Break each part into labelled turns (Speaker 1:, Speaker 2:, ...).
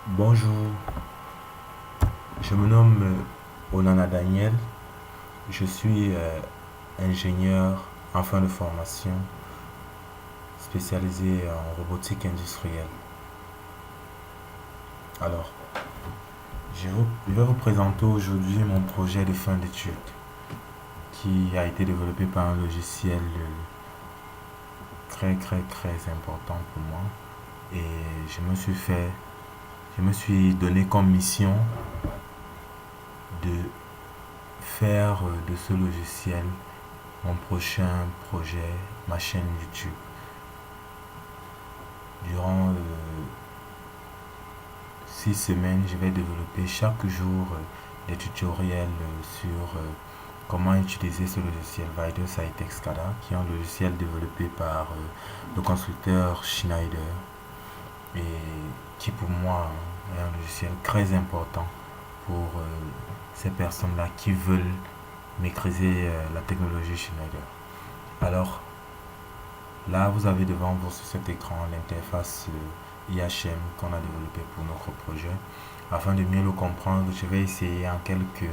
Speaker 1: Bonjour, je me nomme Onana Daniel. Je suis ingénieur en fin de formation spécialisé en robotique industrielle. Alors, je vais vous présenter aujourd'hui mon projet de fin d'études qui a été développé par un logiciel très important pour moi. Et je me suis donné comme mission de faire de ce logiciel mon prochain projet, ma chaîne YouTube. Durant 6 semaines, je vais développer chaque jour des tutoriels sur comment utiliser ce logiciel Vider Sitex SCADA, qui est un logiciel développé par le constructeur Schneider et qui pour moi est un logiciel très important pour ces personnes-là qui veulent maîtriser la technologie Schneider. Alors là, vous avez devant vous sur cet écran l'interface IHM qu'on a développée pour notre projet. Afin de mieux le comprendre, je vais essayer en quelques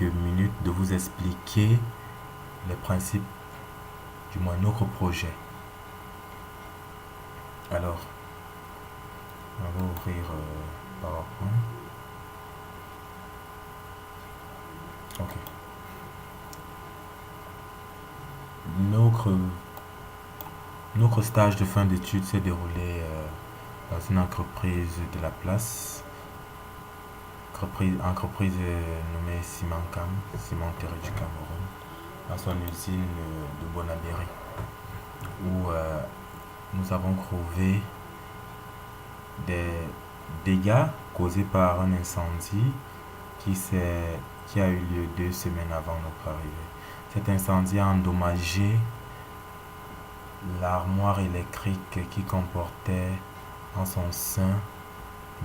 Speaker 1: minutes de vous expliquer les principes, du moins notre projet. Alors, on va ouvrir PowerPoint. Ok. Notre, notre stage de fin d'études s'est déroulé dans une entreprise de la place, entreprise nommée Simancam, Cimenterie du Cameroun, à son usine de Bonabéry, où nous avons trouvé des dégâts causés par un incendie qui a eu lieu 2 semaines avant notre arrivée. Cet incendie a endommagé l'armoire électrique qui comportait en son sein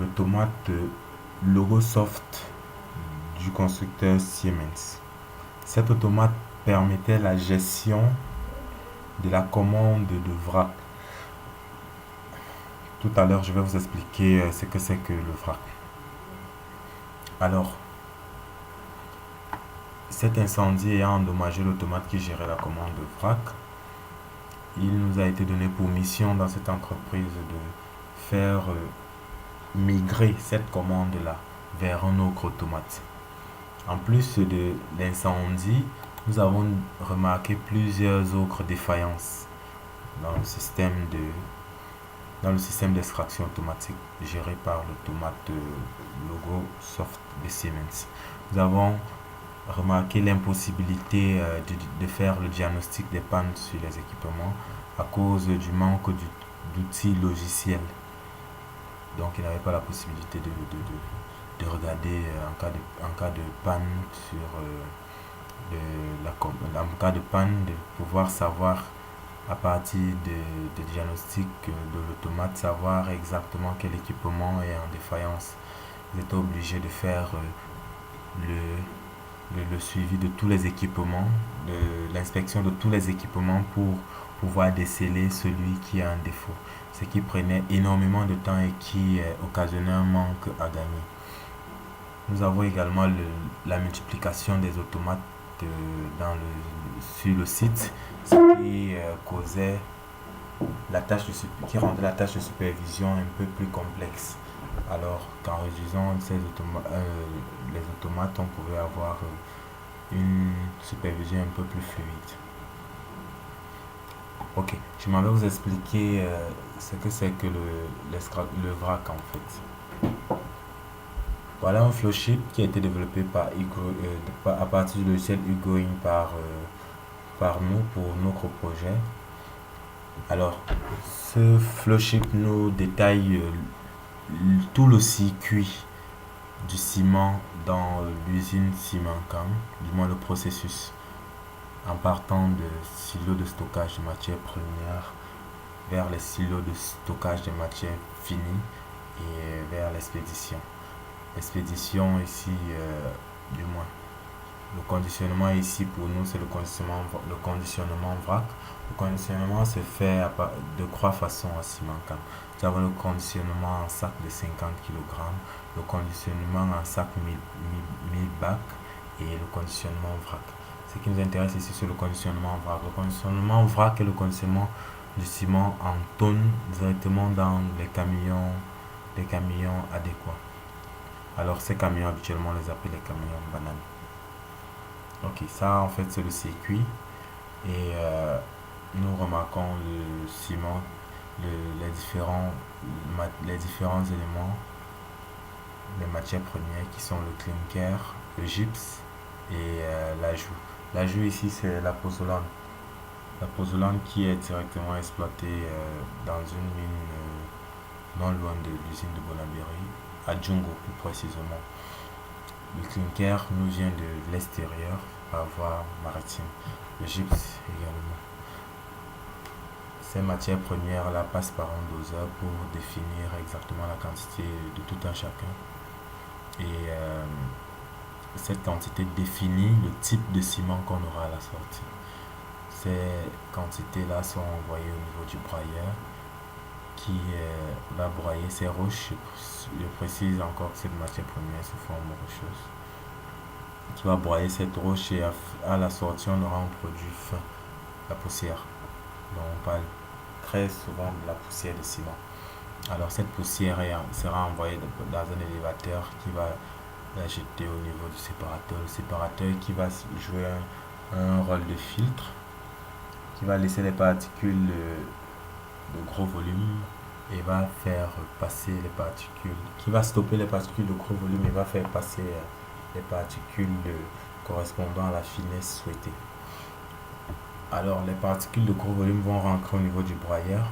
Speaker 1: l'automate Logosoft du constructeur Siemens. Cet automate permettait la gestion de la commande de vrac. Tout à l'heure, je vais vous expliquer ce que c'est que le vrac. Alors, cet incendie ayant endommagé l'automate qui gérait la commande de vrac, il nous a été donné pour mission dans cette entreprise de faire migrer cette commande-là vers un autre automate. En plus de l'incendie, nous avons remarqué plusieurs autres défaillances dans le système d'extraction automatique géré par l'automate Logo Soft de Siemens. Nous avons remarqué l'impossibilité de faire le diagnostic des pannes sur les équipements à cause du manque d'outils logiciels. Donc il n'avait pas la possibilité de regarder en cas de panne en cas de panne, de pouvoir savoir à partir de diagnostic de l'automate, savoir exactement quel équipement est en défaillance. Ils étaient obligés de faire le suivi de tous les équipements, l'inspection de tous les équipements pour pouvoir déceler celui qui a un défaut. Ce qui prenait énormément de temps et qui occasionnait un manque à gagner. Nous avons également la multiplication des automates sur le site, ce qui causait qui rendait la tâche de supervision un peu plus complexe. Alors qu'en réduisant les automates, on pouvait avoir une supervision un peu plus fluide. Ok, je m'en vais vous expliquer ce que c'est que le vrac en fait. Voilà un flowsheet qui a été développé à partir du logiciel Ugoing par nous pour notre projet. Alors, ce flowsheet nous détaille tout le circuit du ciment dans l'usine Simancam, du moins le processus, en partant de silos de stockage de matières premières vers les silos de stockage de matières finies et vers l'expédition. L'expédition ici, du moins, Le conditionnement ici pour nous, c'est le conditionnement vrac. Le conditionnement se fait de trois façons en ciment. Nous avons le conditionnement en sac de 50 kg, le conditionnement en sac 1000 bacs et le conditionnement vrac. Ce qui nous intéresse ici, c'est le conditionnement vrac. Le conditionnement vrac est le conditionnement du ciment en tonnes directement dans les camions adéquats. Alors ces camions, habituellement, on les appelle les camions bananes. Ok, ça en fait c'est le circuit et nous remarquons le ciment, les différents éléments, les matières premières qui sont le clinker, le gypse et l'ajout. L'ajout ici c'est la pozzolane. La pozzolane qui est directement exploitée dans une mine non loin de l'usine de Bonabéry, à Djongo plus précisément. Le clinker nous vient de l'extérieur par voie maritime. Le gypse également. Ces matières premières là passent par un doseur pour définir exactement la quantité de tout un chacun. Et cette quantité définit le type de ciment qu'on aura à la sortie. Ces quantités-là sont envoyées au niveau du broyeur qui va broyer ces roches. Je précise encore que cette matière première sous forme rocheuse. Qui va broyer cette roche et à la sortie on aura un produit fin, la poussière. Donc on parle très souvent de la poussière de ciment. Alors cette poussière sera envoyée dans un élévateur qui va la jeter au niveau du séparateur. Le séparateur qui va jouer un rôle de filtre, qui va laisser les particules de gros volume et va faire passer les particules, qui va stopper les particules de gros volume et va faire passer les particules correspondant à la finesse souhaitée. Alors les particules de gros volume vont rentrer au niveau du broyeur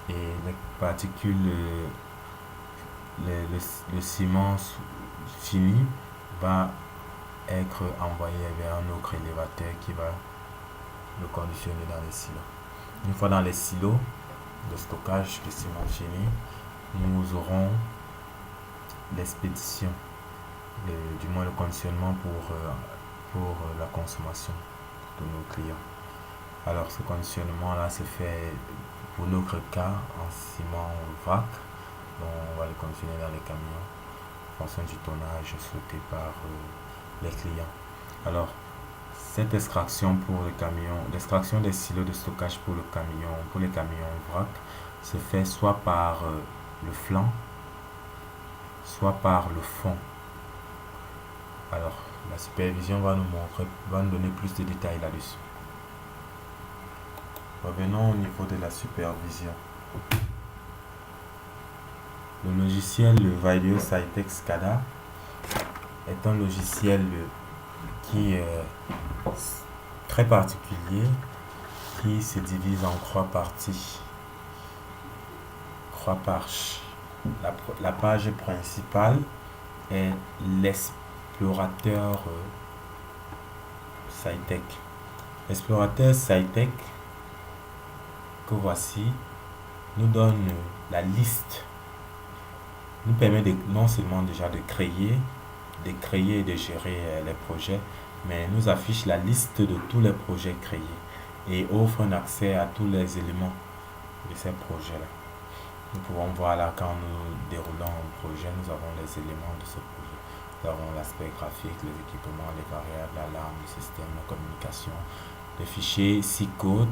Speaker 1: et les particules, le ciment fini va être envoyé vers un autre élévateur qui va le conditionner dans les silos. Une fois dans les silos de stockage de ciment fini, nous aurons l'expédition, du moins le conditionnement pour la consommation de nos clients. Alors ce conditionnement là se fait pour notre cas en ciment vrac, donc on va le conditionner dans les camions en fonction du tonnage souhaité par les clients. Alors cette extraction pour le camion, l'extraction des silos de stockage pour les camions vrac se fait soit par le flanc, soit par le fond. Alors la supervision va nous donner plus de détails là-dessus. Revenons au niveau de la supervision. Le logiciel Valeo Cytec SCADA est un logiciel qui est très particulier, qui se divise en trois parties. Trois pages. La page principale est l'explorateur Cytec. L'explorateur Cytec que voici nous donne la liste, nous permet non seulement déjà de créer et de gérer les projets, mais nous affiche la liste de tous les projets créés et offre un accès à tous les éléments de ces projets-là. Nous pouvons voir là quand nous déroulons un projet, nous avons les éléments de ce projet. Nous avons l'aspect graphique, les équipements, les variables, l'alarme, le système, la communication, les fichiers C-code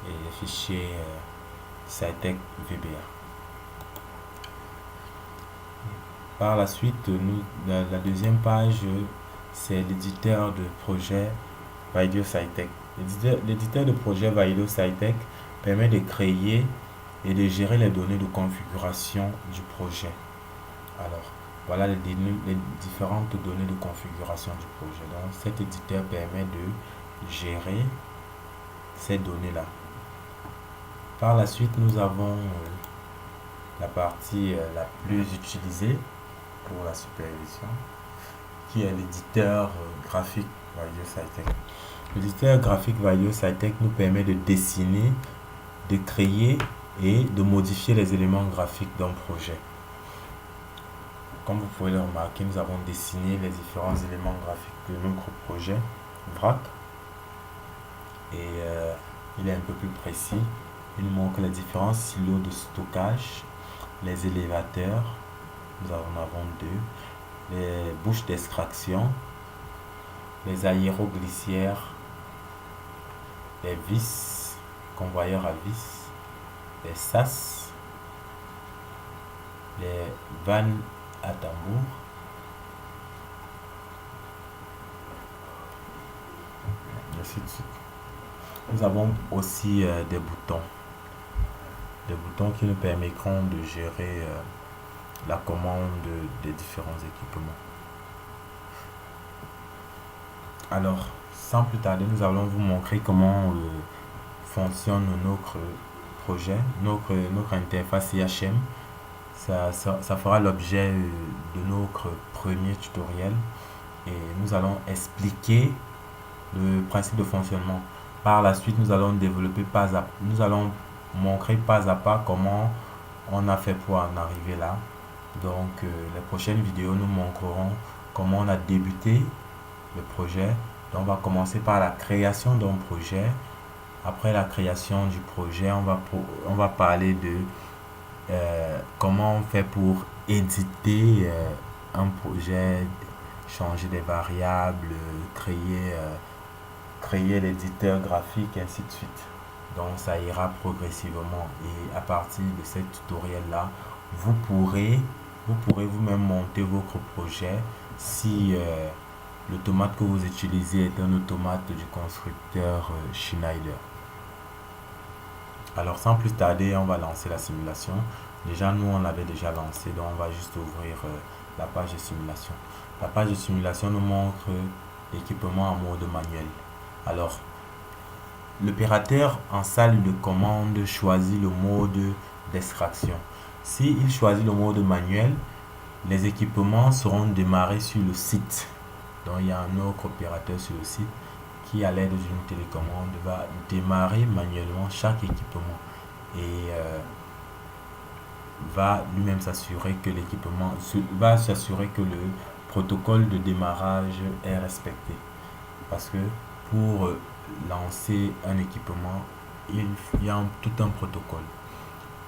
Speaker 1: et les fichiers Cytec VBA. Par la suite, la deuxième page, c'est l'éditeur de projet Valeo Cytec. L'éditeur de projet Valeo Cytec permet de créer et de gérer les données de configuration du projet. Alors, voilà les différentes données de configuration du projet. Donc, cet éditeur permet de gérer ces données-là. Par la suite, nous avons la partie la plus utilisée pour la supervision, qui est l'éditeur graphique Valeo Cytec. L'éditeur graphique Valeo Cytec nous permet de dessiner, de créer et de modifier les éléments graphiques d'un projet. Comme vous pouvez le remarquer, nous avons dessiné les différents éléments graphiques de notre projet vrac. Et il est un peu plus précis. Il nous montre les différents silos de stockage, les élévateurs, nous en avons deux, les bouches d'extraction, les aéroglissières, les vis, convoyeurs à vis, les sas, les vannes à tambour, ainsi de suite. Nous avons aussi des boutons qui nous permettront de gérer la commande des différents équipements. Alors, sans plus tarder, nous allons vous montrer comment fonctionne notre projet, notre interface IHM. Ça fera l'objet de notre premier tutoriel et nous allons expliquer le principe de fonctionnement. Par la suite, nous allons développer nous allons montrer pas à pas comment on a fait pour en arriver là. Donc, les prochaines vidéos nous montreront comment on a débuté le projet. Donc, on va commencer par la création d'un projet. Après la création du projet, on va parler de comment on fait pour éditer un projet, changer des variables, créer l'éditeur graphique, ainsi de suite. Donc ça ira progressivement et à partir de ce tutoriel là, vous pourrez vous-même monter votre projet si l'automate que vous utilisez est un automate du constructeur Schneider. Alors sans plus tarder, on va lancer la simulation. Déjà nous on l'avait déjà lancé, donc on va juste ouvrir la page de simulation. La page de simulation nous montre l'équipement en mode manuel. Alors l'opérateur en salle de commande choisit le mode d'extraction. S'il choisit le mode manuel, les équipements seront démarrés sur le site. Donc il y a un autre opérateur sur le site qui, à l'aide d'une télécommande, va démarrer manuellement chaque équipement et va lui-même s'assurer que le protocole de démarrage est respecté. Parce que pour lancer un équipement, il y a tout un protocole.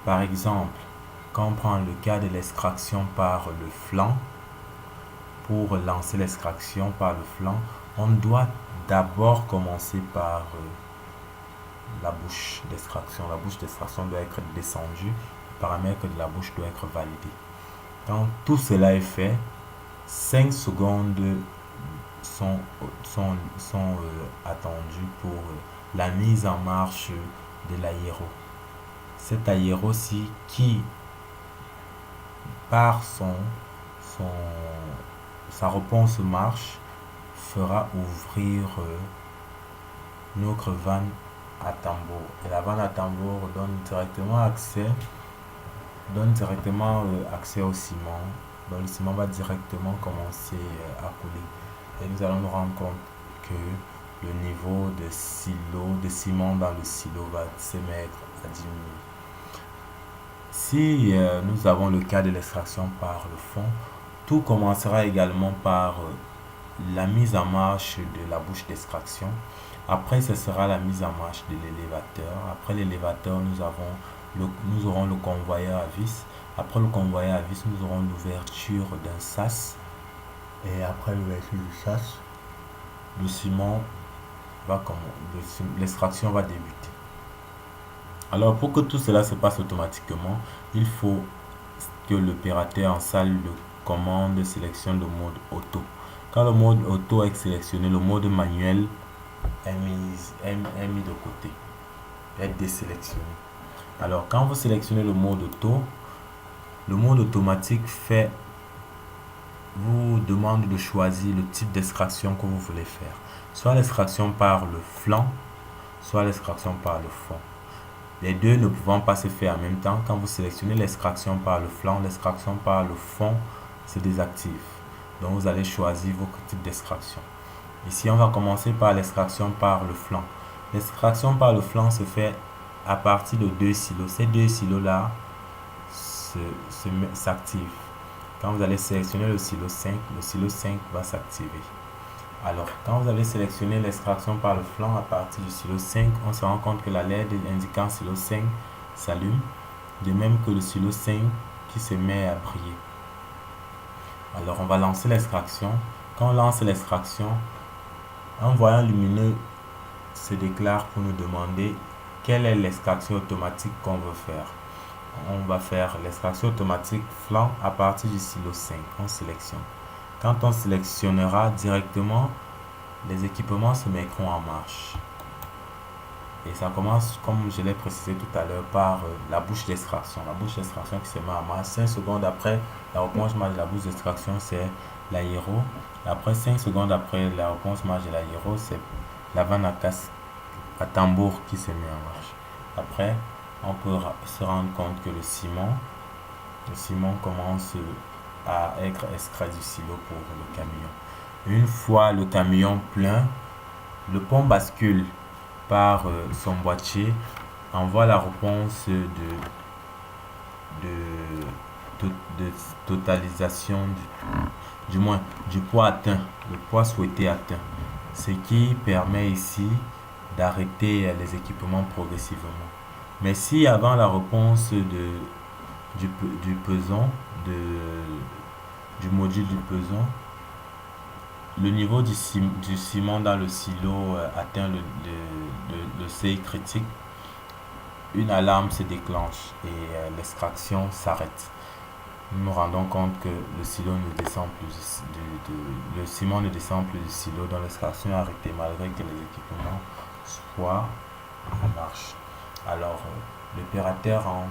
Speaker 1: Par exemple, quand on prend le cas de l'extraction par le flanc, pour lancer l'extraction par le flanc, on doit d'abord commencer par la bouche d'extraction. La bouche d'extraction doit être descendue, le paramètre de la bouche doit être validé. Quand tout cela est fait, 5 secondes sont attendues pour la mise en marche de l'aéro. Cet aéro-ci qui, par sa réponse marche, fera ouvrir notre vanne à tambour. Et la vanne à tambour donne directement accès au ciment. Donc le ciment va directement commencer à couler. Et nous allons nous rendre compte que le niveau de ciment dans le silo va se mettre à diminuer. Si nous avons le cas de l'extraction par le fond, tout commencera également par la mise en marche de la bouche d'extraction. Après, ce sera la mise en marche de l'élévateur. Après l'élévateur, nous aurons le convoyeur à vis. Après le convoyeur à vis, nous aurons l'ouverture d'un sas. Et après l'ouverture du sas, le ciment l'extraction va débuter. Alors, pour que tout cela se passe automatiquement, il faut que l'opérateur en salle de commande sélectionne le mode auto. Quand le mode auto est sélectionné, le mode manuel est mis de côté, est désélectionné. Alors, quand vous sélectionnez le mode automatique vous demande de choisir le type d'extraction que vous voulez faire. Soit l'extraction par le flanc, soit l'extraction par le fond. Les deux ne pouvant pas se faire en même temps, quand vous sélectionnez l'extraction par le flanc, l'extraction par le fond se désactive. Donc vous allez choisir votre type d'extraction. Ici, on va commencer par l'extraction par le flanc. L'extraction par le flanc se fait à partir de 2 silos. Ces 2 silos-là s'activent. Quand vous allez sélectionner le silo 5 va s'activer. Alors, quand vous avez sélectionné l'extraction par le flanc à partir du silo 5, on se rend compte que la LED indiquant silo 5 s'allume, de même que le silo 5 qui se met à briller. Alors, on va lancer l'extraction. Quand on lance l'extraction, un voyant lumineux se déclare pour nous demander quelle est l'extraction automatique qu'on veut faire. On va faire l'extraction automatique flanc à partir du silo 5. On sélectionne. Quand on sélectionnera directement, les équipements se mettront en marche. Et ça commence, comme je l'ai précisé tout à l'heure, par la bouche d'extraction. La bouche d'extraction qui se met en marche. 5 secondes après la réponse marche de la bouche d'extraction, c'est l'aéro. Après 5 secondes après la réponse marche de l'aéro, c'est la vanne à casque à tambour qui se met en marche. Après, on peut se rendre compte que le ciment commence à être extrait du silo pour le camion. Une fois le camion plein, le pont bascule par son boîtier, envoie la réponse de totalisation du poids atteint, le poids souhaité atteint, ce qui permet ici d'arrêter les équipements progressivement. Mais si avant la réponse du pesant, du module du pesant, le niveau du ciment dans le silo atteint le seuil critique, une alarme se déclenche et l'extraction s'arrête. Nous nous rendons compte que le silo ne descend plus le ciment ne descend plus du silo, dont l'extraction est arrêtée malgré que les équipements soient en marche. Alors, l'opérateur en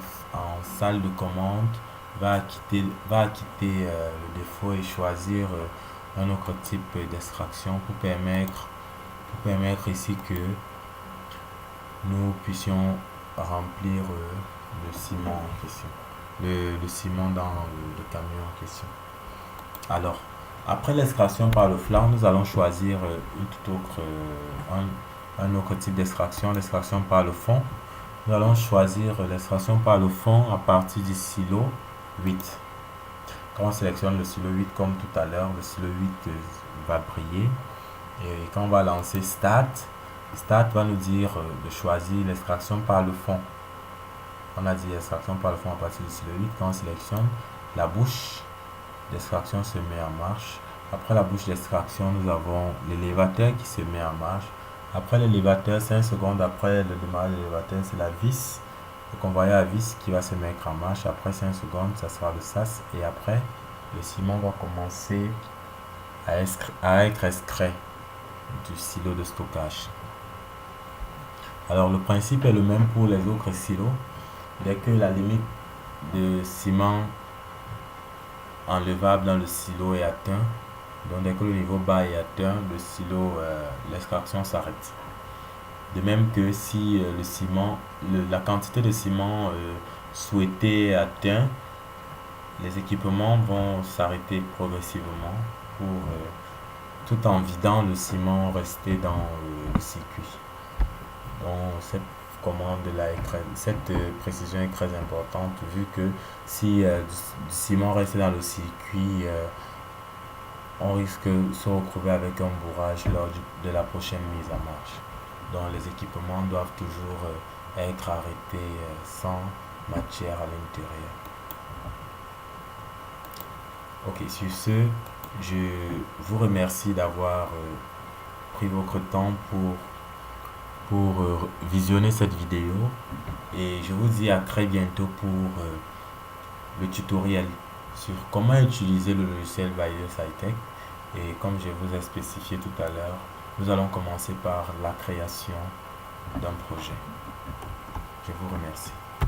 Speaker 1: salle de commande va acquitter le défaut et choisir un autre type d'extraction pour permettre ici que nous puissions remplir le ciment en question, le ciment dans le camion en question. Alors, après l'extraction par le flanc, nous allons choisir un autre type d'extraction, l'extraction par le fond. Nous allons choisir l'extraction par le fond à partir du silo 8. Quand on sélectionne le silo 8 comme tout à l'heure, le silo 8 va briller. Et quand on va lancer Start va nous dire de choisir l'extraction par le fond. On a dit l'extraction par le fond à partir du silo 8. Quand on sélectionne, la bouche d'extraction se met en marche. Après la bouche d'extraction, nous avons l'élévateur qui se met en marche. Après l'élévateur, 5 secondes après le démarrage de l'élévateur, c'est la vis, le convoyeur à vis qui va se mettre en marche. Après 5 secondes, ça sera le sas. Et après, le ciment va commencer à être extrait du silo de stockage. Alors le principe est le même pour les autres silos. Dès que la limite de ciment enlevable dans le silo est atteint, donc dès que le niveau bas est atteint, le silo, l'extraction s'arrête. De même que si la quantité de ciment souhaitée est atteinte, les équipements vont s'arrêter progressivement pour tout en vidant le ciment resté dans le circuit. Donc cette précision est très importante vu que si du ciment reste dans le circuit, on risque de se retrouver avec un bourrage lors de la prochaine mise en marche. Donc les équipements doivent toujours être arrêtés sans matière à l'intérieur. Ok, sur ce, je vous remercie d'avoir pris votre temps pour visionner cette vidéo et je vous dis à très bientôt pour le tutoriel sur comment utiliser le logiciel Vaiders Hightech. Et comme je vous ai spécifié tout à l'heure, nous allons commencer par la création d'un projet. Je vous remercie.